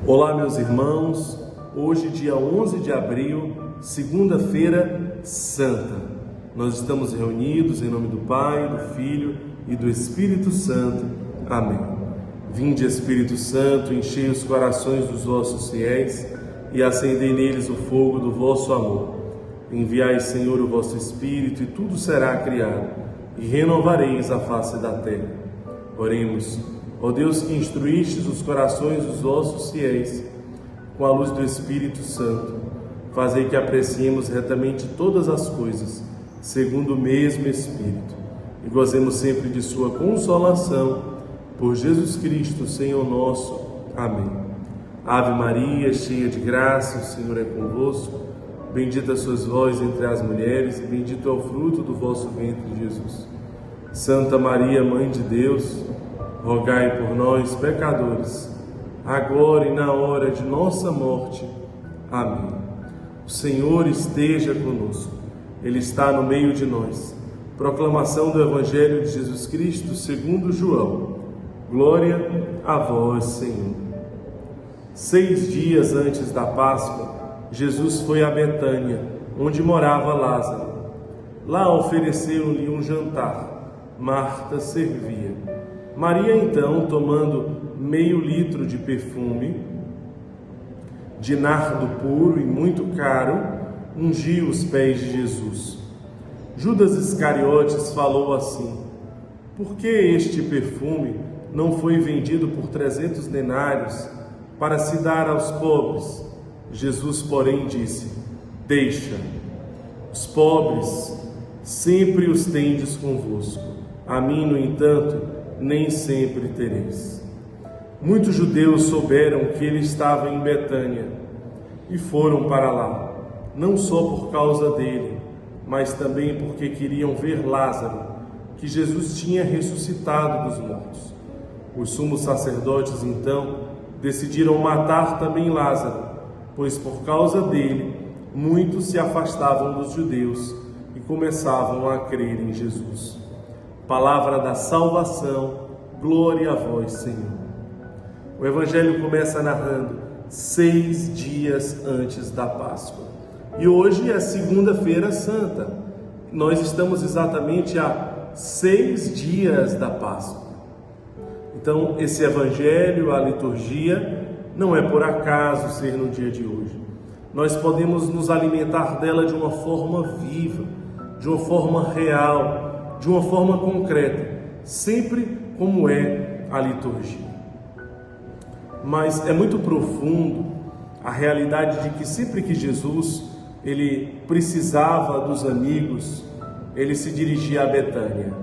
Olá, meus irmãos. Hoje, dia 11 de abril, segunda-feira santa. Nós estamos reunidos em nome do Pai, do Filho e do Espírito Santo. Amém. Vinde, Espírito Santo, enchei os corações dos vossos fiéis e acendei neles o fogo do vosso amor. Enviai, Senhor, o vosso Espírito, e tudo será criado, e renovareis a face da terra. Oremos. Ó Deus, que instruístes os corações dos vossos fiéis com a luz do Espírito Santo, fazei que apreciemos retamente todas as coisas, segundo o mesmo Espírito, e gozemos sempre de sua consolação, por Jesus Cristo, Senhor nosso. Amém. Ave Maria, cheia de graça, o Senhor é convosco. Bendita sois vós entre as mulheres, e bendito é o fruto do vosso ventre, Jesus. Santa Maria, Mãe de Deus, rogai por nós, pecadores, agora e na hora de nossa morte. Amém. O Senhor esteja conosco, Ele está no meio de nós. Proclamação do Evangelho de Jesus Cristo segundo João. Glória a vós, Senhor. 6 dias antes da Páscoa, Jesus foi a Betânia, onde morava Lázaro. Lá ofereceram-lhe um jantar. Marta servia. Maria, então, tomando meio litro de perfume de nardo puro e muito caro, ungiu os pés de Jesus. Judas Iscariotes falou assim: por que este perfume não foi vendido por 300 denários para se dar aos pobres? Jesus, porém, disse: deixa, os pobres sempre os tendes convosco, a mim, no entanto, nem sempre tereis. Muitos judeus souberam que ele estava em Betânia e foram para lá, não só por causa dele, mas também porque queriam ver Lázaro, que Jesus tinha ressuscitado dos mortos. Os sumos sacerdotes, então, decidiram matar também Lázaro, pois por causa dele muitos se afastavam dos judeus e começavam a crer em Jesus. Palavra da salvação, glória a vós, Senhor. O Evangelho começa narrando 6 dias antes da Páscoa. E hoje é segunda-feira santa. Nós estamos exatamente a 6 dias da Páscoa. Então, esse Evangelho, a liturgia, não é por acaso ser no dia de hoje. Nós podemos nos alimentar dela de uma forma viva, de uma forma real, de uma forma concreta, sempre como é a liturgia. Mas é muito profundo a realidade de que sempre que Jesus ele precisava dos amigos, ele se dirigia a Betânia.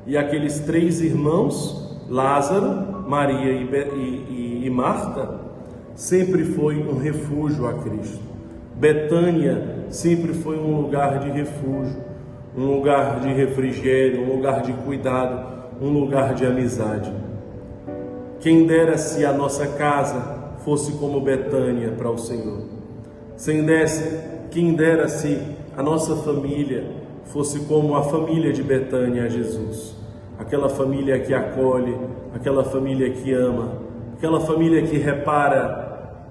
E aqueles 3 irmãos, Lázaro, Maria e Marta, sempre foi um refúgio a Cristo. Betânia sempre foi um lugar de refúgio, um lugar de refrigério, um lugar de cuidado, um lugar de amizade. Quem dera se a nossa casa fosse como Betânia para o Senhor. Quem dera se a nossa família fosse como a família de Betânia a Jesus. Aquela família que acolhe, aquela família que ama, aquela família que repara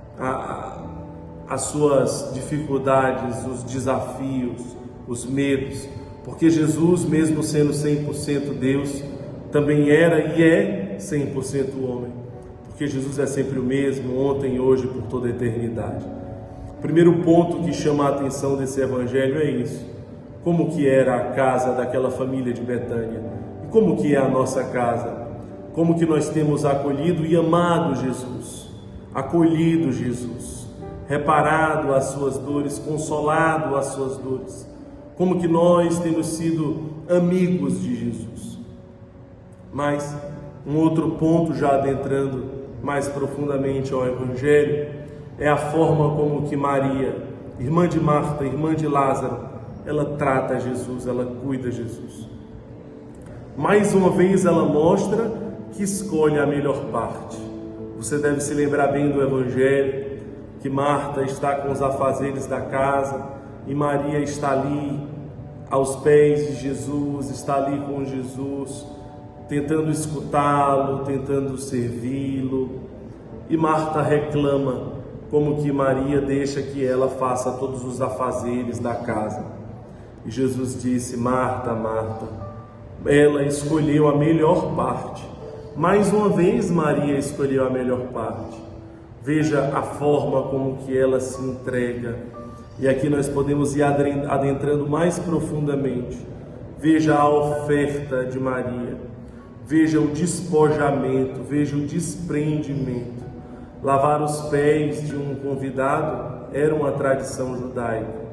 as suas dificuldades, os desafios, os medos. Porque Jesus, mesmo sendo 100% Deus, também era e é 100% homem. Porque Jesus é sempre o mesmo, ontem e hoje, por toda a eternidade. O primeiro ponto que chama a atenção desse Evangelho é isso. Como que era a casa daquela família de Betânia? E como que é a nossa casa? Como que nós temos acolhido e amado Jesus? Acolhido Jesus, reparado as suas dores, consolado as suas dores. Como que nós temos sido amigos de Jesus. Mas um outro ponto, já adentrando mais profundamente ao Evangelho, é a forma como que Maria, irmã de Marta, irmã de Lázaro, ela trata Jesus, ela cuida de Jesus. Mais uma vez ela mostra que escolhe a melhor parte. Você deve se lembrar bem do Evangelho, que Marta está com os afazeres da casa, e Maria está ali aos pés de Jesus, está ali com Jesus, tentando escutá-lo, tentando servi-lo, E Marta reclama, como que Maria deixa que ela faça todos os afazeres da casa. E Jesus disse: Marta, Marta, ela escolheu a melhor parte. Mais uma vez Maria escolheu a melhor parte. Veja a forma como que ela se entrega. E aqui nós podemos ir adentrando mais profundamente. Veja a oferta de Maria. Veja o despojamento, veja o desprendimento. Lavar os pés de um convidado era uma tradição judaica.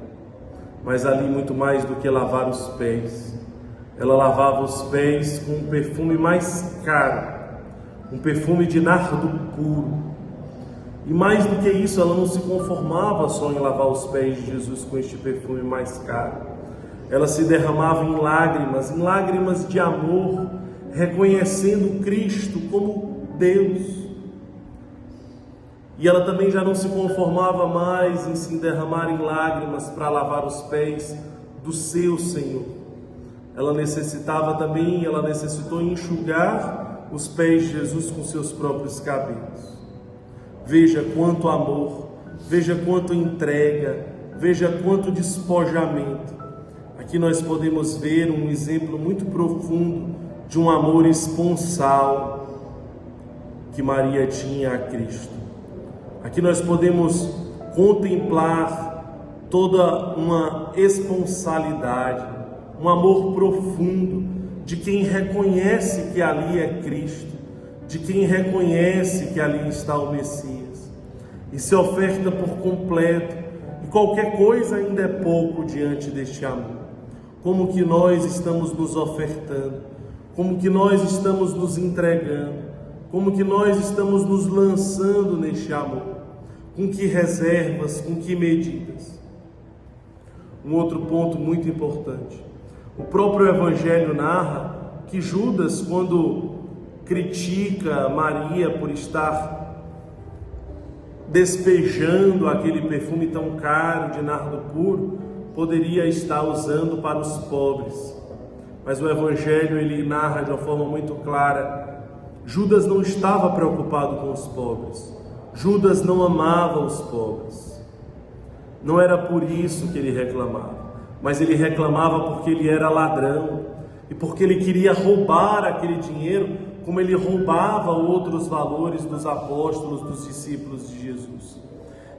Mas ali muito mais do que lavar os pés, ela lavava os pés com um perfume mais caro, um perfume de nardo puro. E mais do que isso, ela não se conformava só em lavar os pés de Jesus com este perfume mais caro. Ela se derramava em lágrimas de amor, reconhecendo Cristo como Deus. E ela também já não se conformava mais em se derramar em lágrimas para lavar os pés do seu Senhor. Ela necessitou enxugar os pés de Jesus com seus próprios cabelos. Veja quanto amor, veja quanto entrega, veja quanto despojamento. Aqui nós podemos ver um exemplo muito profundo de um amor esponsal que Maria tinha a Cristo. Aqui nós podemos contemplar toda uma esponsalidade, um amor profundo de quem reconhece que ali é Cristo, de quem reconhece que ali está o Messias e se oferta por completo, e qualquer coisa ainda é pouco diante deste amor. Como que nós estamos nos ofertando, como que nós estamos nos entregando, como que nós estamos nos lançando neste amor, com que reservas, com que medidas. Um outro ponto muito importante, o próprio Evangelho narra que Judas, quando critica Maria por estar despejando aquele perfume tão caro de nardo puro, poderia estar usando para os pobres. Mas o Evangelho ele narra de uma forma muito clara: Judas não estava preocupado com os pobres, Judas não amava os pobres. Não era por isso que ele reclamava, mas ele reclamava porque ele era ladrão e porque ele queria roubar aquele dinheiro, como ele roubava outros valores dos apóstolos, dos discípulos de Jesus.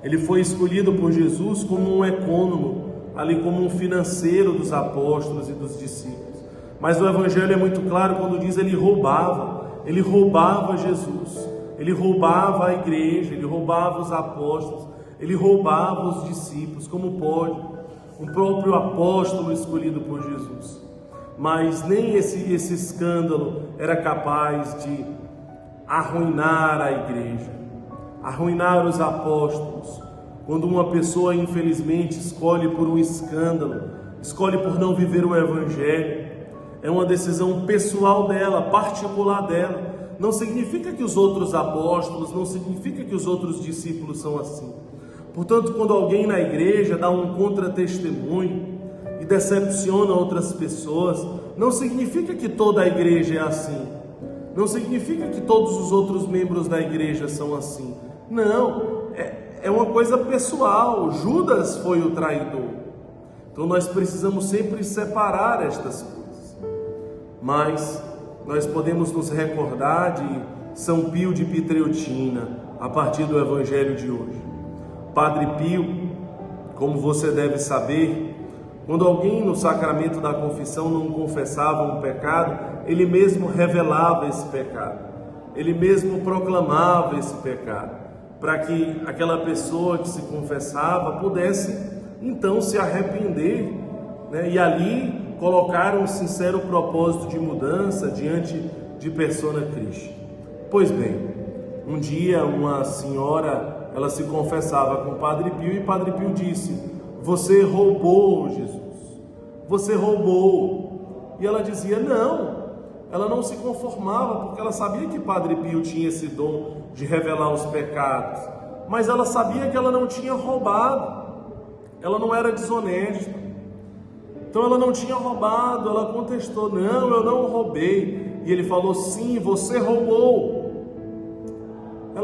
Ele foi escolhido por Jesus como um econômico, ali como um financeiro dos apóstolos e dos discípulos. Mas o Evangelho é muito claro quando diz ele roubava Jesus, ele roubava a igreja, ele roubava os apóstolos, ele roubava os discípulos. Como pode um próprio apóstolo escolhido por Jesus? Mas nem esse escândalo era capaz de arruinar a igreja, arruinar os apóstolos. Quando uma pessoa infelizmente escolhe por um escândalo, escolhe por não viver o Evangelho, é uma decisão pessoal dela, particular dela. Não significa que os outros apóstolos, não significa que os outros discípulos são assim. Portanto, quando alguém na igreja dá um contra-testemunho e decepciona outras pessoas, não significa que toda a igreja é assim. Não significa que todos os outros membros da igreja são assim. Não, é uma coisa pessoal. Judas foi o traidor. Então nós precisamos sempre separar estas coisas. Mas nós podemos nos recordar de São Pio de Pietreutina a partir do Evangelho de hoje. Padre Pio, como você deve saber, quando alguém no sacramento da confissão não confessava um pecado, ele mesmo revelava esse pecado, ele mesmo proclamava esse pecado, para que aquela pessoa que se confessava pudesse então se arrepender, né? E ali colocar um sincero propósito de mudança diante de persona Christi. Pois bem, um dia uma senhora, ela se confessava com o Padre Pio e Padre Pio disse: "Você roubou, Jesus, você roubou." E ela dizia não, ela não se conformava, porque ela sabia que Padre Pio tinha esse dom de revelar os pecados, mas ela sabia que ela não tinha roubado, ela não era desonesta. Então ela não tinha roubado, ela contestou: "Não, eu não roubei." E ele falou: "Sim, você roubou."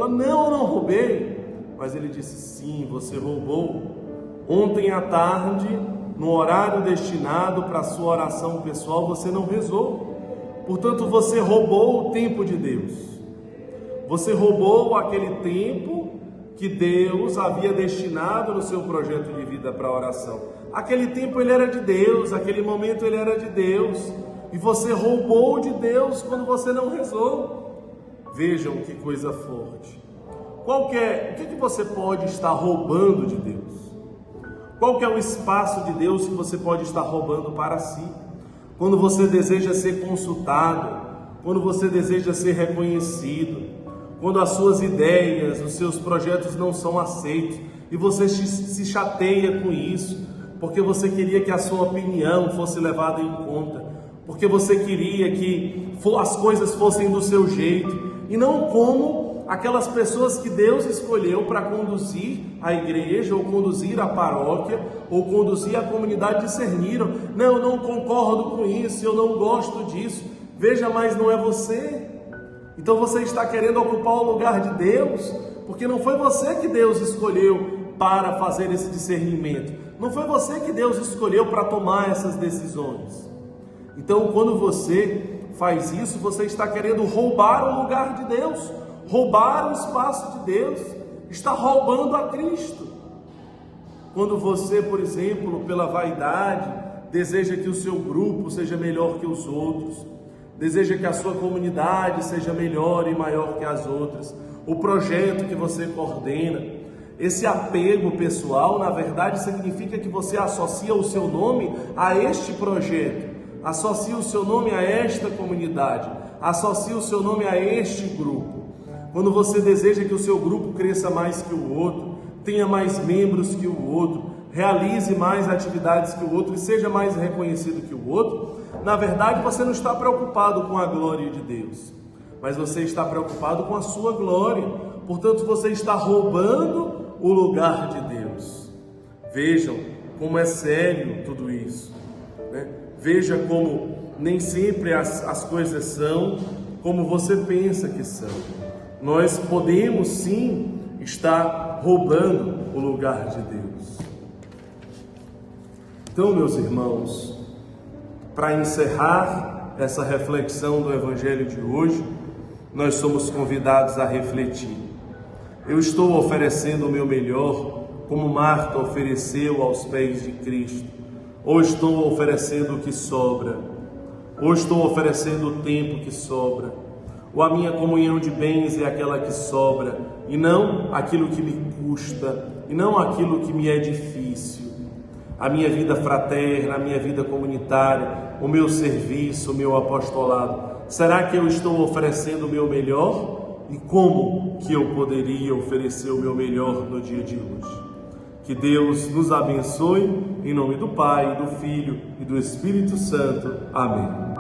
Ela, não, eu não roubei. Mas ele disse, sim, você roubou. Ontem à tarde, no horário destinado para a sua oração pessoal, você não rezou. Portanto, você roubou o tempo de Deus. Você roubou aquele tempo que Deus havia destinado no seu projeto de vida para a oração. Aquele tempo ele era de Deus, aquele momento ele era de Deus. E você roubou de Deus quando você não rezou. Vejam que coisa forte. O que você pode estar roubando de Deus? Qual que é o espaço de Deus que você pode estar roubando para si? Quando você deseja ser consultado, quando você deseja ser reconhecido, quando as suas ideias, os seus projetos não são aceitos e você se chateia com isso, porque você queria que a sua opinião fosse levada em conta, porque você queria que as coisas fossem do seu jeito e não como aquelas pessoas que Deus escolheu para conduzir a igreja, ou conduzir a paróquia, ou conduzir a comunidade, discerniram. Não, eu não concordo com isso, eu não gosto disso. Veja, mas não é você. Então você está querendo ocupar o lugar de Deus, porque não foi você que Deus escolheu para fazer esse discernimento. Não foi você que Deus escolheu para tomar essas decisões. Então, quando você faz isso, você está querendo roubar o lugar de Deus, roubar o espaço de Deus, está roubando a Cristo. Quando você, por exemplo, pela vaidade, deseja que o seu grupo seja melhor que os outros, deseja que a sua comunidade seja melhor e maior que as outras, o projeto que você coordena, esse apego pessoal, na verdade, significa que você associa o seu nome a este projeto, associa o seu nome a esta comunidade, associa o seu nome a este grupo. Quando você deseja que o seu grupo cresça mais que o outro, tenha mais membros que o outro, realize mais atividades que o outro e seja mais reconhecido que o outro, na verdade você não está preocupado com a glória de Deus, mas você está preocupado com a sua glória. Portanto, você está roubando o lugar de Deus. Vejam como é sério tudo isso, né? Veja como nem sempre as coisas são como você pensa que são. Nós podemos sim estar roubando o lugar de Deus. Então, meus irmãos, para encerrar essa reflexão do Evangelho de hoje, nós somos convidados a refletir. Eu estou oferecendo o meu melhor, como Marta ofereceu aos pés de Cristo, ou estou oferecendo o que sobra, ou estou oferecendo o tempo que sobra, ou a minha comunhão de bens é aquela que sobra, e não aquilo que me custa, e não aquilo que me é difícil. A minha vida fraterna, a minha vida comunitária, o meu serviço, o meu apostolado. Será que eu estou oferecendo o meu melhor? E como que eu poderia oferecer o meu melhor no dia de hoje? Que Deus nos abençoe, em nome do Pai, do Filho e do Espírito Santo. Amém.